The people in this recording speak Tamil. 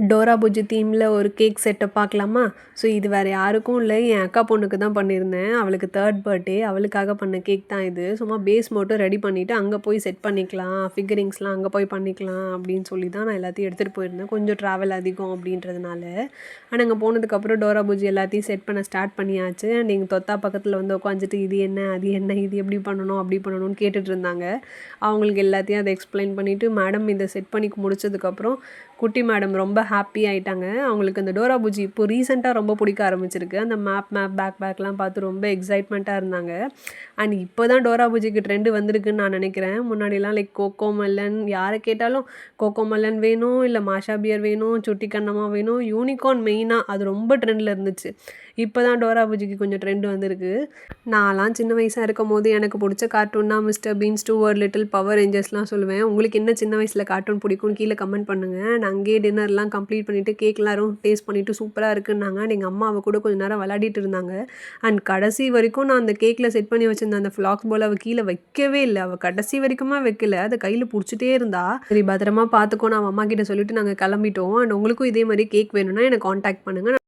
டோரா புஜ்ஜி தீமில் ஒரு கேக் செட்டை பார்க்கலாமா? ஸோ இது வேறு யாருக்கும் இல்லை, என் அக்கா பொண்ணுக்கு தான் பண்ணியிருந்தேன். அவளுக்கு 3rd பர்த்டே, அவளுக்காக பண்ண கேக் தான் இது. சும்மா பேஸ் மட்டும் ரெடி பண்ணிவிட்டு அங்கே போய் செட் பண்ணிக்கலாம், ஃபிகரிங்ஸ்லாம் அங்கே போய் பண்ணிக்கலாம் அப்படின்னு சொல்லி தான் நான் எல்லாத்தையும் எடுத்துகிட்டு போயிருந்தேன். கொஞ்சம் ட்ராவல் அதிகம் அப்படின்றதுனால. ஆனால் அங்கே போனதுக்கப்புறம் டோரா புஜ்ஜி எல்லாத்தையும் செட் பண்ண ஸ்டார்ட் பண்ணியாச்சு. அண்ட் எங்கள் தொத்தா பக்கத்தில் வந்து உட்காந்துட்டு இது என்ன, அது என்ன, இது எப்படி பண்ணணும், அப்படி பண்ணணும்னு கேட்டுட்டு இருந்தாங்க. அவங்களுக்கு எல்லாத்தையும் அதை எக்ஸ்பிளைன் பண்ணிவிட்டு, மேடம் இதை செட் பண்ணி முடிச்சதுக்கப்புறம் குட்டி மேடம் ரொம்ப ஹாப்பி ஆகிட்டாங்க. அவங்களுக்கு அந்த டோரா புஜ்ஜி இப்போ ரீசெண்டாக ரொம்ப பிடிக்க ஆரம்பிச்சிருக்கு. அந்த பேக்லாம் பார்த்து ரொம்ப எக்ஸைட்மெண்ட்டாக இருந்தாங்க. அண்ட் இப்போ தான் டோரா புஜ்ஜிக்கு ட்ரெண்டு வந்திருக்குன்னு நான் நினைக்கிறேன். முன்னாடிலாம் லைக் கோகோ மெலன், யாரை கேட்டாலும் கோகோ மெலன் வேணும், இல்லை மாஷா பியர் வேணும், சுட்டி கண்ணம்மா வேணும், யூனிகார்ன் மெயினாக அது ரொம்ப ட்ரெண்டில் இருந்துச்சு. இப்போ தான் டோரா புஜ்ஜிக்கு கொஞ்சம் ட்ரெண்ட் வந்திருக்கு. நான்லாம் சின்ன வயசாக இருக்கும்போது எனக்கு பிடிச்ச கார்ட்டூன்னா Mister Bean, Stuart Little, Power ரேஞ்சர்ஸ்லாம் சொல்லுவேன். உங்களுக்கு என்ன சின்ன வயசில் கார்ட்டூன் பிடிக்கும்னு கீழே கமெண்ட் பண்ணுங்கள். நான் அங்கேயே டின்னர்லாம் கம்ப்ளீட் பண்ணிவிட்டு கேக்லாம் டேஸ்ட் பண்ணிவிட்டு சூப்பராக இருக்குன்னாங்க. அண்ட் எங்கள் அம்மா அவள் கூட கொஞ்சம் நேரம் விளையாடிட்டு இருந்தாங்க. அண்ட் கடைசி வரைக்கும் நான் அந்த கேக்கில் செட் பண்ணி வச்சுருந்த அந்த ஃப்ளாக்ஸ் போல் அவள் கீழே வைக்கவே இல்லை. அவள் கடைசி வரைக்குமா வைக்கல, அதை கையில் பிடிச்சிட்டே இருந்தா. சரி பத்திரமா பார்த்துக்கோ, நான் அம்மா கிட்ட சொல்லிவிட்டு நாங்கள் கிளம்பிட்டோம். அண்ட் உங்களுக்கும் இதே மாதிரி கேக் வேணும்னா எனக்கு காண்டாக்ட் பண்ணுங்கள்.